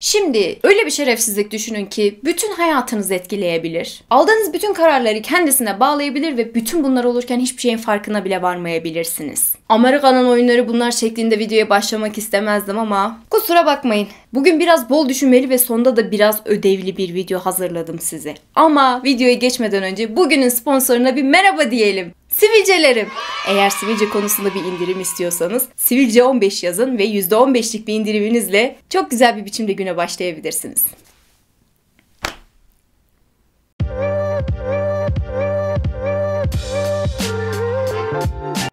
Şimdi öyle bir şerefsizlik düşünün ki bütün hayatınızı etkileyebilir. Aldığınız bütün kararları kendisine bağlayabilir ve bütün bunlar olurken hiçbir şeyin farkına bile varmayabilirsiniz. Amerika'nın oyunları bunlar şeklinde videoya başlamak istemezdim ama kusura bakmayın. Bugün biraz bol düşünmeli ve sonunda da biraz ödevli bir video hazırladım size. Ama videoya geçmeden önce bugünün sponsoruna bir merhaba diyelim. Sivilcelerim. Eğer sivilce konusunda bir indirim istiyorsanız sivilce 15 yazın ve %15'lik bir indiriminizle çok güzel bir biçimde güne başlayabilirsiniz.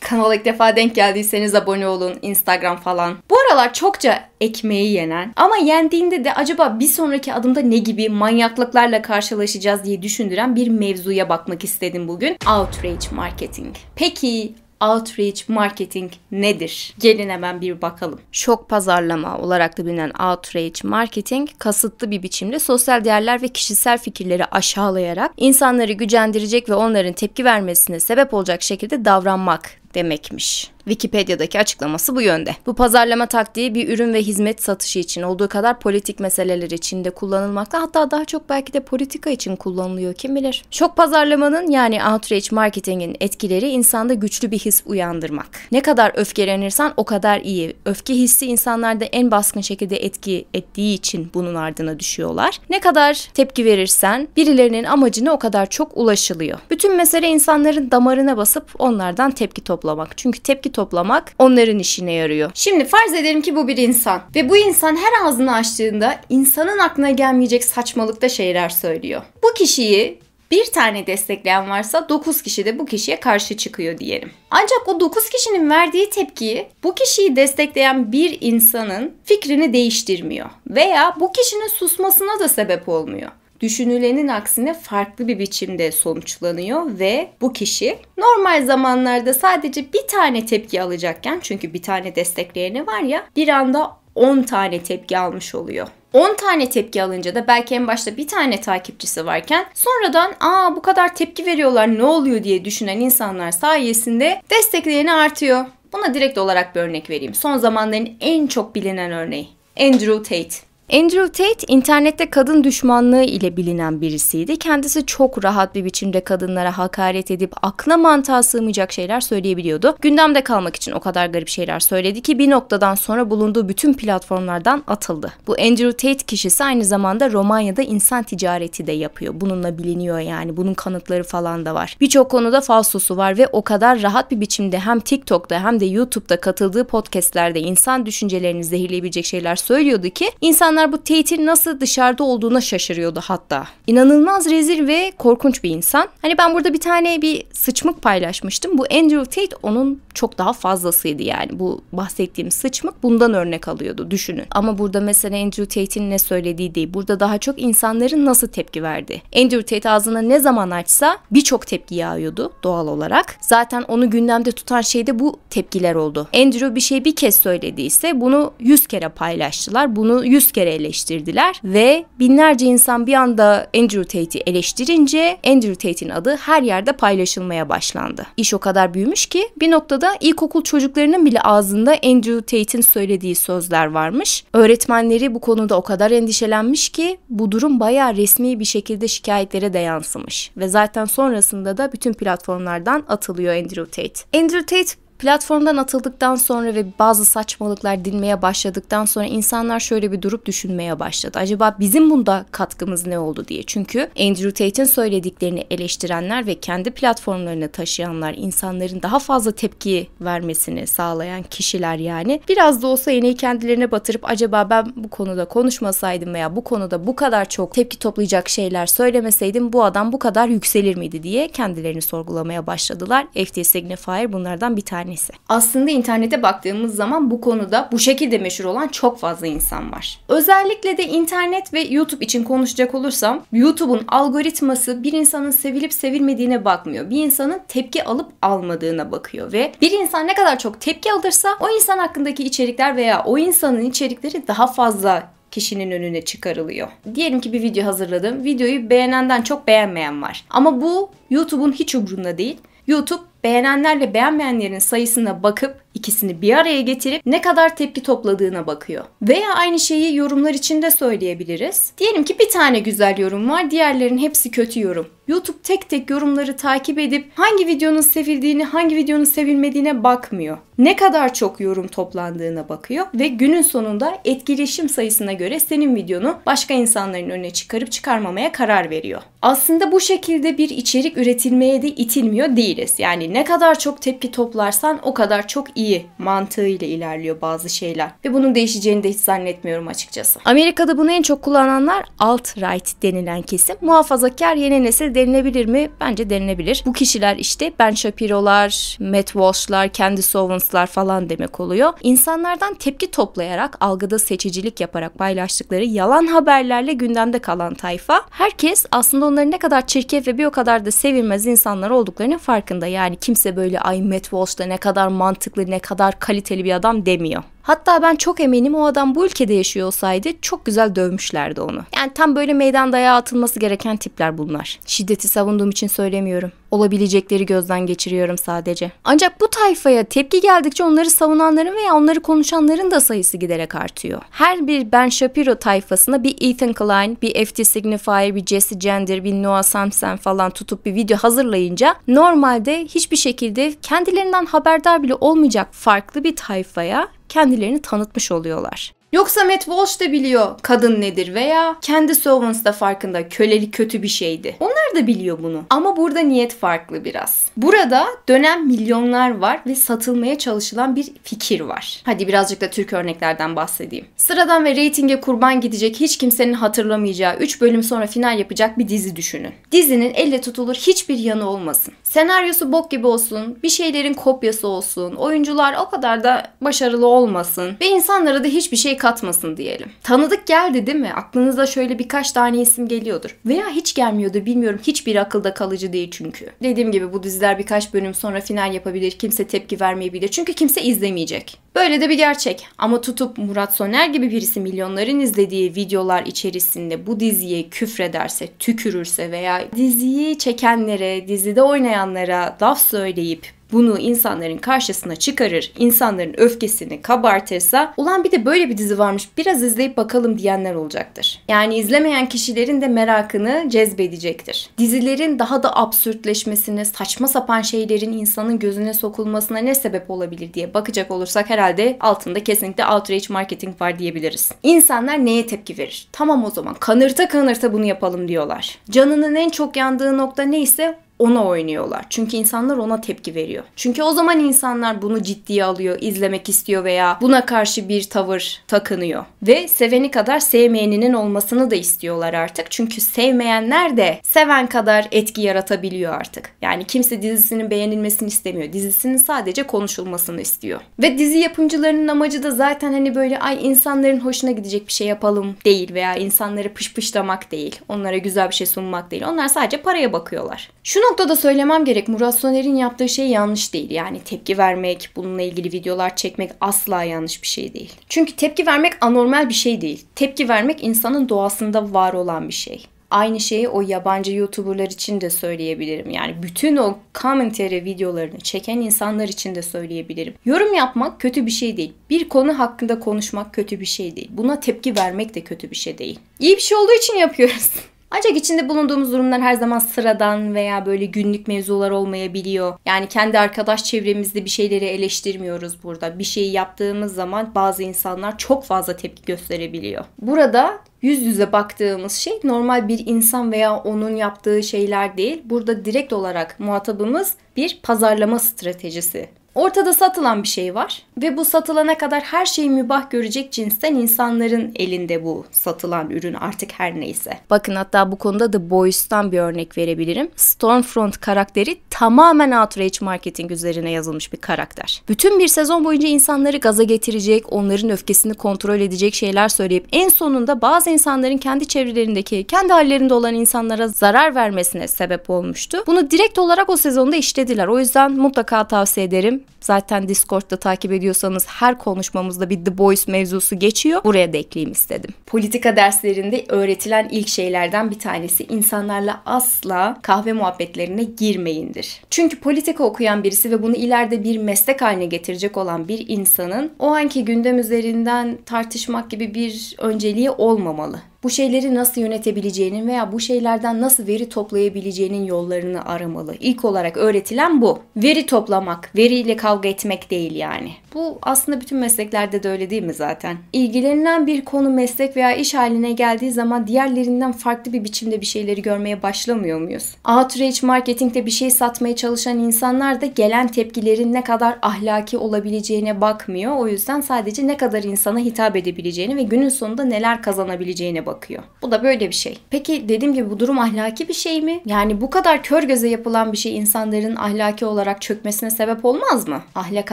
Kanala ilk defa denk geldiyseniz abone olun, Instagram falan. Bu aralar çokça ekmeği yenen ama yendiğinde de acaba bir sonraki adımda ne gibi manyaklıklarla karşılaşacağız diye düşündüren bir mevzuya bakmak istedim bugün. Outrage marketing. Peki outreach marketing nedir? Gelin hemen bir bakalım. Şok pazarlama olarak da bilinen outreach marketing, kasıtlı bir biçimde sosyal değerler ve kişisel fikirleri aşağılayarak insanları gücendirecek ve onların tepki vermesine sebep olacak şekilde davranmak demekmiş. Wikipedia'daki açıklaması bu yönde. Bu pazarlama taktiği bir ürün ve hizmet satışı için olduğu kadar politik meseleler için de kullanılmakta. Hatta daha çok belki de politika için kullanılıyor, kim bilir. Şok pazarlamanın yani outreach marketingin etkileri insanda güçlü bir his uyandırmak. Ne kadar öfkelenirsen o kadar iyi. Öfke hissi insanlarda en baskın şekilde etki ettiği için bunun ardına düşüyorlar. Ne kadar tepki verirsen birilerinin amacına o kadar çok ulaşılıyor. Bütün mesele insanların damarına basıp onlardan tepki toplamak. Çünkü tepki toplamak onların işine yarıyor. Şimdi farz edelim ki bu bir insan ve bu insan her ağzını açtığında insanın aklına gelmeyecek saçmalıkta şeyler söylüyor. Bu kişiyi bir tane destekleyen varsa 9 kişi de bu kişiye karşı çıkıyor diyelim. Ancak o 9 kişinin verdiği tepki bu kişiyi destekleyen bir insanın fikrini değiştirmiyor veya bu kişinin susmasına da sebep olmuyor. Düşünülenin aksine farklı bir biçimde sonuçlanıyor ve bu kişi normal zamanlarda sadece bir tane tepki alacakken, çünkü bir tane destekleyeni var ya, bir anda 10 tane tepki almış oluyor. 10 tane tepki alınca da belki en başta bir tane takipçisi varken sonradan bu kadar tepki veriyorlar ne oluyor diye düşünen insanlar sayesinde destekleyeni artıyor. Buna direkt olarak bir örnek vereyim. Son zamanların en çok bilinen örneği Andrew Tate. Andrew Tate internette kadın düşmanlığı ile bilinen birisiydi. Kendisi çok rahat bir biçimde kadınlara hakaret edip akla mantığa sığmayacak şeyler söyleyebiliyordu. Gündemde kalmak için o kadar garip şeyler söyledi ki bir noktadan sonra bulunduğu bütün platformlardan atıldı. Bu Andrew Tate kişisi aynı zamanda Romanya'da insan ticareti de yapıyor. Bununla biliniyor yani. Bunun kanıtları falan da var. Birçok konuda falsosu var ve o kadar rahat bir biçimde hem TikTok'ta hem de YouTube'da katıldığı podcastlerde insan düşüncelerini zehirleyebilecek şeyler söylüyordu ki insanlar bu Tate'in nasıl dışarıda olduğuna şaşırıyordu hatta. İnanılmaz rezil ve korkunç bir insan. Hani ben burada bir sıçmık paylaşmıştım. Bu Andrew Tate onun çok daha fazlasıydı yani. Bu bahsettiğim sıçmık bundan örnek alıyordu, düşünün. Ama burada mesela Andrew Tate'in ne söylediği değil. Burada daha çok insanların nasıl tepki verdi. Andrew Tate ağzını ne zaman açsa birçok tepki yağıyordu doğal olarak. Zaten onu gündemde tutan şey de bu tepkiler oldu. Andrew bir şey bir kez söylediyse bunu 100 kere paylaştılar. Bunu 100 kere eleştirdiler ve binlerce insan bir anda Andrew Tate'i eleştirince Andrew Tate'in adı her yerde paylaşılmaya başlandı. İş o kadar büyümüş ki bir noktada ilkokul çocuklarının bile ağzında Andrew Tate'in söylediği sözler varmış. Öğretmenleri bu konuda o kadar endişelenmiş ki bu durum bayağı resmi bir şekilde şikayetlere de yansımış ve zaten sonrasında da bütün platformlardan atılıyor Andrew Tate. Andrew Tate platformdan atıldıktan sonra ve bazı saçmalıklar dinmeye başladıktan sonra insanlar şöyle bir durup düşünmeye başladı. Acaba bizim bunda katkımız ne oldu diye. Çünkü Andrew Tate'in söylediklerini eleştirenler ve kendi platformlarını taşıyanlar, insanların daha fazla tepki vermesini sağlayan kişiler yani. Biraz da olsa iğneyi kendilerine batırıp acaba ben bu konuda konuşmasaydım veya bu konuda bu kadar çok tepki toplayacak şeyler söylemeseydim bu adam bu kadar yükselir miydi diye kendilerini sorgulamaya başladılar. FT Signifier bunlardan bir tanesi. Aslında internete baktığımız zaman bu konuda bu şekilde meşhur olan çok fazla insan var. Özellikle de internet ve YouTube için konuşacak olursam YouTube'un algoritması bir insanın sevilip sevilmediğine bakmıyor. Bir insanın tepki alıp almadığına bakıyor ve bir insan ne kadar çok tepki alırsa o insan hakkındaki içerikler veya o insanın içerikleri daha fazla kişinin önüne çıkarılıyor. Diyelim ki bir video hazırladım. Videoyu beğenenden çok beğenmeyen var. Ama bu YouTube'un hiç umrunda değil. YouTube beğenenlerle beğenmeyenlerin sayısına bakıp ikisini bir araya getirip ne kadar tepki topladığına bakıyor. Veya aynı şeyi yorumlar için de söyleyebiliriz. Diyelim ki bir tane güzel yorum var, diğerlerinin hepsi kötü yorum. YouTube tek tek yorumları takip edip hangi videonun sevildiğini, hangi videonun sevilmediğine bakmıyor. Ne kadar çok yorum toplandığına bakıyor ve günün sonunda etkileşim sayısına göre senin videonu başka insanların önüne çıkarıp çıkarmamaya karar veriyor. Aslında bu şekilde bir içerik üretilmeye de itilmiyor değiliz. Yani ne kadar çok tepki toplarsan o kadar çok iyi mantığıyla ilerliyor bazı şeyler. Ve bunun değişeceğini de hiç zannetmiyorum açıkçası. Amerika'da bunu en çok kullananlar alt-right denilen kesim. Muhafazakar yeni nesil denilebilir mi? Bence denilebilir. Bu kişiler işte Ben Shapiro'lar, Matt Walsh'lar, Candace Owens'lar falan demek oluyor. İnsanlardan tepki toplayarak, algıda seçicilik yaparak paylaştıkları yalan haberlerle gündemde kalan tayfa. Herkes aslında onların ne kadar çirkef ve bir o kadar da sevilmez insanlar olduklarının farkında. Yani kimse böyle ay Matt Walsh da ne kadar mantıklı, ne kadar kaliteli bir adam demiyor. Hatta ben çok eminim o adam bu ülkede yaşıyor olsaydı çok güzel dövmüşlerdi onu. Yani tam böyle meydan dayağı atılması gereken tipler bunlar. Şiddeti savunduğum için söylemiyorum. Olabilecekleri gözden geçiriyorum sadece. Ancak bu tayfaya tepki geldikçe onları savunanların veya onları konuşanların da sayısı giderek artıyor. Her bir Ben Shapiro tayfasına bir Ethan Klein, bir FT Signifier, bir Jesse Gender, bir Noah Samsen falan tutup bir video hazırlayınca normalde hiçbir şekilde kendilerinden haberdar bile olmayacak farklı bir tayfaya kendilerini tanıtmış oluyorlar. Yoksa Matt Walsh da biliyor kadın nedir veya Candace Owens da farkında kölelik kötü bir şeydi. Onlar da biliyor bunu. Ama burada niyet farklı biraz. Burada dönen milyonlar var ve satılmaya çalışılan bir fikir var. Hadi birazcık da Türk örneklerden bahsedeyim. Sıradan ve reytinge kurban gidecek, hiç kimsenin hatırlamayacağı 3 bölüm sonra final yapacak bir dizi düşünün. Dizinin elle tutulur hiçbir yanı olmasın. Senaryosu bok gibi olsun, bir şeylerin kopyası olsun, oyuncular o kadar da başarılı olmasın ve insanlara da hiçbir şey katmasın diyelim. Tanıdık geldi değil mi? Aklınıza şöyle birkaç tane isim geliyordur. Veya hiç gelmiyordu bilmiyorum. Hiçbir akılda kalıcı değil çünkü. Dediğim gibi bu diziler birkaç bölüm sonra final yapabilir. Kimse tepki vermeyebilir. Çünkü kimse izlemeyecek. Böyle de bir gerçek. Ama tutup Murat Soner gibi birisi milyonların izlediği videolar içerisinde bu diziye küfrederse, tükürürse veya diziyi çekenlere, dizide oynayanlara laf söyleyip bunu insanların karşısına çıkarır, insanların öfkesini kabartırsa ulan bir de böyle bir dizi varmış biraz izleyip bakalım diyenler olacaktır. Yani izlemeyen kişilerin de merakını cezbedecektir. Dizilerin daha da absürtleşmesine, saçma sapan şeylerin insanın gözüne sokulmasına ne sebep olabilir diye bakacak olursak herhalde altında kesinlikle outrage marketing var diyebiliriz. İnsanlar neye tepki verir? Tamam o zaman kanırta kanırta bunu yapalım diyorlar. Canının en çok yandığı nokta neyse ona oynuyorlar. Çünkü insanlar ona tepki veriyor. Çünkü o zaman insanlar bunu ciddiye alıyor, izlemek istiyor veya buna karşı bir tavır takınıyor. Ve seveni kadar sevmeyeninin olmasını da istiyorlar artık. Çünkü sevmeyenler de seven kadar etki yaratabiliyor artık. Yani kimse dizisinin beğenilmesini istemiyor. Dizisinin sadece konuşulmasını istiyor. Ve dizi yapımcılarının amacı da zaten hani böyle ay insanların hoşuna gidecek bir şey yapalım değil veya insanları pışpışlamak değil. Onlara güzel bir şey sunmak değil. Onlar sadece paraya bakıyorlar. Şu noktada söylemem gerek, Murat Soner'in yaptığı şey yanlış değil. Yani tepki vermek, bununla ilgili videolar çekmek asla yanlış bir şey değil. Çünkü tepki vermek anormal bir şey değil. Tepki vermek insanın doğasında var olan bir şey. Aynı şeyi o yabancı YouTuber'lar için de söyleyebilirim. Yani bütün o commentary videolarını çeken insanlar için de söyleyebilirim. Yorum yapmak kötü bir şey değil. Bir konu hakkında konuşmak kötü bir şey değil. Buna tepki vermek de kötü bir şey değil. İyi bir şey olduğu için yapıyoruz. Ancak içinde bulunduğumuz durumlar her zaman sıradan veya böyle günlük mevzular olmayabiliyor. Yani kendi arkadaş çevremizde bir şeyleri eleştirmiyoruz burada. Bir şeyi yaptığımız zaman bazı insanlar çok fazla tepki gösterebiliyor. Burada yüz yüze baktığımız şey normal bir insan veya onun yaptığı şeyler değil. Burada direkt olarak muhatabımız bir pazarlama stratejisi. Ortada satılan bir şey var ve bu satılana kadar her şeyi mübah görecek cinsten insanların elinde bu satılan ürün artık her neyse. Bakın hatta bu konuda The Boys'tan bir örnek verebilirim. Stormfront karakteri tamamen outrage marketing üzerine yazılmış bir karakter. Bütün bir sezon boyunca insanları gaza getirecek, onların öfkesini kontrol edecek şeyler söyleyip en sonunda bazı insanların kendi çevrelerindeki, kendi hallerinde olan insanlara zarar vermesine sebep olmuştu. Bunu direkt olarak o sezonda işlediler. O yüzden mutlaka tavsiye ederim. Zaten Discord'da takip ediyorsanız her konuşmamızda bir The Boys mevzusu geçiyor. Buraya da ekleyeyim istedim. Politika derslerinde öğretilen ilk şeylerden bir tanesi insanlarla asla kahve muhabbetlerine girmeyindir. Çünkü politika okuyan birisi ve bunu ileride bir meslek haline getirecek olan bir insanın o anki gündem üzerinden tartışmak gibi bir önceliği olmamalı. Bu şeyleri nasıl yönetebileceğinin veya bu şeylerden nasıl veri toplayabileceğinin yollarını aramalı. İlk olarak öğretilen bu. Veri toplamak, veriyle kavga etmek değil yani. Bu aslında bütün mesleklerde de öyle değil mi zaten? İlgilenilen bir konu meslek veya iş haline geldiği zaman diğerlerinden farklı bir biçimde bir şeyleri görmeye başlamıyor muyuz? Outrage marketingte bir şey satmaya çalışan insanlar da gelen tepkilerin ne kadar ahlaki olabileceğine bakmıyor. O yüzden sadece ne kadar insana hitap edebileceğini ve günün sonunda neler kazanabileceğine bakıyor. Bu da böyle bir şey. Peki dediğim gibi bu durum ahlaki bir şey mi? Yani bu kadar kör göze yapılan bir şey insanların ahlaki olarak çökmesine sebep olmaz mı? Ahlak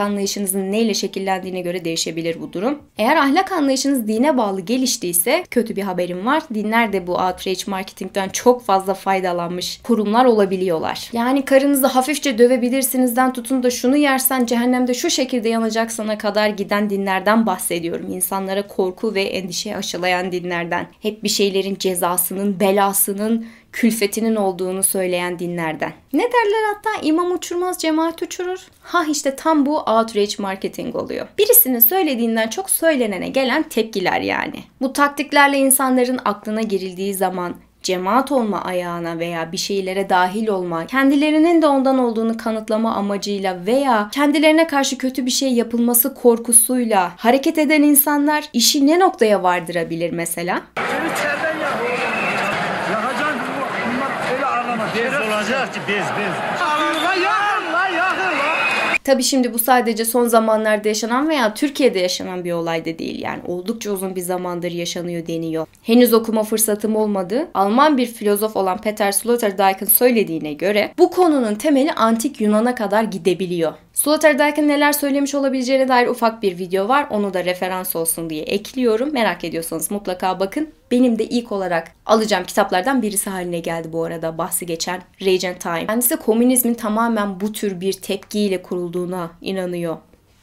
anlayışınızın neyle şekillendiğine göre değişebilir bu durum. Eğer ahlak anlayışınız dine bağlı geliştiyse kötü bir haberim var. Dinler de bu outrage marketingten çok fazla faydalanmış kurumlar olabiliyorlar. Yani karınızı hafifçe dövebilirsinizden tutun da şunu yersen cehennemde şu şekilde yanacaksana kadar giden dinlerden bahsediyorum. İnsanlara korku ve endişe aşılayan dinlerden. Hep bir şeylerin cezasının, belasının, külfetinin olduğunu söyleyen dinlerden. Ne derler hatta? İmam uçurmaz, cemaat uçurur. İşte tam bu outrage marketing oluyor. Birisinin söylediğinden çok söylenene gelen tepkiler yani. Bu taktiklerle insanların aklına girildiği zaman cemaat olma ayağına veya bir şeylere dahil olma, kendilerinin de ondan olduğunu kanıtlama amacıyla veya kendilerine karşı kötü bir şey yapılması korkusuyla hareket eden insanlar işi ne noktaya vardırabilir mesela? Tabii şimdi bu sadece son zamanlarda yaşanan veya Türkiye'de yaşanan bir olay da değil. Yani oldukça uzun bir zamandır yaşanıyor deniyor. Henüz okuma fırsatım olmadı. Alman bir filozof olan Peter Sloterdijk'ın söylediğine göre bu konunun temeli antik Yunan'a kadar gidebiliyor. Sloterdijk'ın neler söylemiş olabileceğine dair ufak bir video var. Onu da referans olsun diye ekliyorum. Merak ediyorsanız mutlaka bakın. Benim de ilk olarak alacağım kitaplardan birisi haline geldi bu arada bahsi geçen Rage and Time. Kendisi komünizmin tamamen bu tür bir tepkiyle kurulduğuna inanıyor.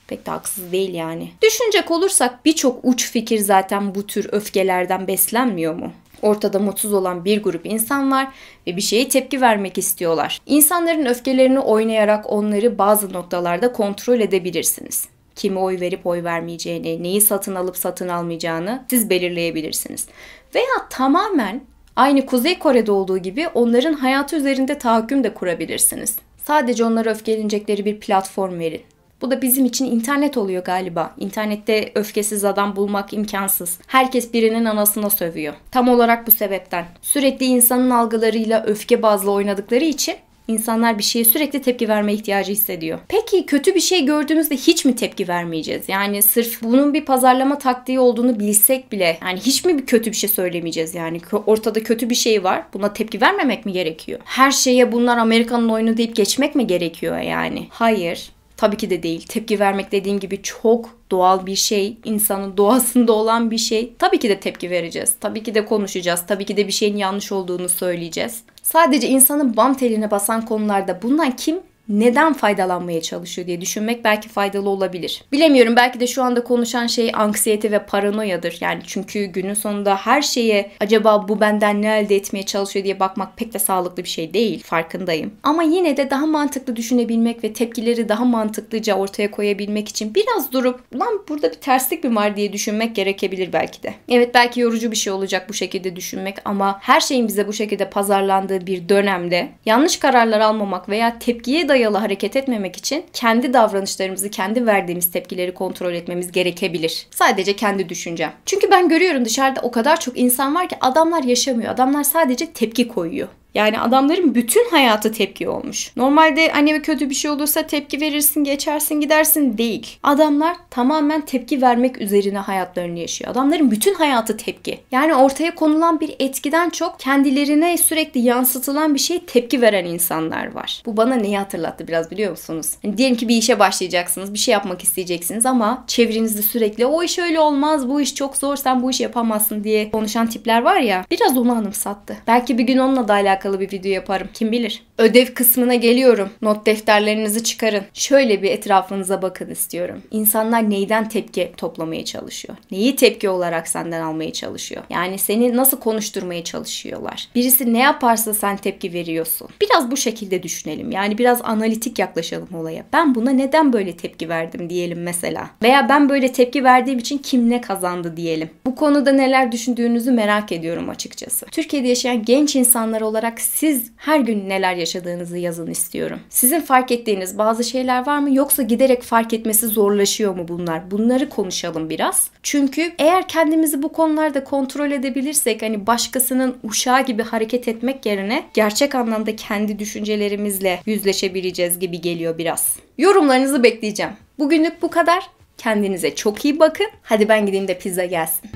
Pek de haksız değil yani. Düşünecek olursak birçok uç fikir zaten bu tür öfkelerden beslenmiyor mu? Ortada mutsuz olan bir grup insan var ve bir şeye tepki vermek istiyorlar. İnsanların öfkelerini oynayarak onları bazı noktalarda kontrol edebilirsiniz. Kime oy verip oy vermeyeceğini, neyi satın alıp satın almayacağını siz belirleyebilirsiniz. Veya tamamen aynı Kuzey Kore'de olduğu gibi onların hayatı üzerinde tahakküm de kurabilirsiniz. Sadece onlara öfkelenecekleri bir platform verin. Bu da bizim için internet oluyor galiba. İnternette öfkesiz adam bulmak imkansız. Herkes birinin anasına sövüyor. Tam olarak bu sebepten. Sürekli insanın algılarıyla öfke bazlı oynadıkları için İnsanlar bir şeye sürekli tepki verme ihtiyacı hissediyor. Peki kötü bir şey gördüğümüzde hiç mi tepki vermeyeceğiz? Yani sırf bunun bir pazarlama taktiği olduğunu bilsek bile yani hiç mi bir kötü bir şey söylemeyeceğiz yani? Ortada kötü bir şey var. Buna tepki vermemek mi gerekiyor? Her şeye bunlar Amerika'nın oyunu deyip geçmek mi gerekiyor yani? Hayır. Tabii ki de değil. Tepki vermek dediğim gibi çok doğal bir şey. İnsanın doğasında olan bir şey. Tabii ki de tepki vereceğiz. Tabii ki de konuşacağız. Tabii ki de bir şeyin yanlış olduğunu söyleyeceğiz. Sadece insanın bam teline basan konularda bundan kim neden faydalanmaya çalışıyor diye düşünmek belki faydalı olabilir. Bilemiyorum, belki de şu anda konuşan şey anksiyete ve paranoyadır. Yani çünkü günün sonunda her şeye acaba bu benden ne elde etmeye çalışıyor diye bakmak pek de sağlıklı bir şey değil. Farkındayım. Ama yine de daha mantıklı düşünebilmek ve tepkileri daha mantıklıca ortaya koyabilmek için biraz durup lan burada bir terslik mi var diye düşünmek gerekebilir belki de. Evet, belki yorucu bir şey olacak bu şekilde düşünmek ama her şeyin bize bu şekilde pazarlandığı bir dönemde yanlış kararlar almamak veya tepkiye dayalı hareket etmemek için kendi davranışlarımızı, kendi verdiğimiz tepkileri kontrol etmemiz gerekebilir. Sadece kendi düşüncem. Çünkü ben görüyorum dışarıda o kadar çok insan var ki adamlar yaşamıyor. Adamlar sadece tepki koyuyor. Yani adamların bütün hayatı tepki olmuş. Normalde hani kötü bir şey olursa tepki verirsin, geçersin, gidersin değil. Adamlar tamamen tepki vermek üzerine hayatlarını yaşıyor. Adamların bütün hayatı tepki. Yani ortaya konulan bir etkiden çok kendilerine sürekli yansıtılan bir şeye tepki veren insanlar var. Bu bana neyi hatırlattı biraz biliyor musunuz? Hani diyelim ki bir işe başlayacaksınız, bir şey yapmak isteyeceksiniz ama çevrenizde sürekli o iş öyle olmaz, bu iş çok zor, sen bu işi yapamazsın diye konuşan tipler var ya, biraz onu anımsattı. Belki bir gün onunla da alakalı alakalı bir video yaparım. Kim bilir. Ödev kısmına geliyorum. Not defterlerinizi çıkarın. Şöyle bir etrafınıza bakın istiyorum. İnsanlar neyden tepki toplamaya çalışıyor? Neyi tepki olarak senden almaya çalışıyor? Yani seni nasıl konuşturmaya çalışıyorlar? Birisi ne yaparsa sen tepki veriyorsun. Biraz bu şekilde düşünelim. Yani biraz analitik yaklaşalım olaya. Ben buna neden böyle tepki verdim diyelim mesela. Veya ben böyle tepki verdiğim için kim ne kazandı diyelim. Bu konuda neler düşündüğünüzü merak ediyorum açıkçası. Türkiye'de yaşayan genç insanlar olarak siz her gün neler yaşadığınızı yazın istiyorum. Sizin fark ettiğiniz bazı şeyler var mı? Yoksa giderek fark etmesi zorlaşıyor mu bunlar? Bunları konuşalım biraz. Çünkü eğer kendimizi bu konularda kontrol edebilirsek, hani başkasının uşağı gibi hareket etmek yerine gerçek anlamda kendi düşüncelerimizle yüzleşebileceğiz gibi geliyor biraz. Yorumlarınızı bekleyeceğim. Bugünlük bu kadar. Kendinize çok iyi bakın. Hadi ben gideyim de pizza gelsin.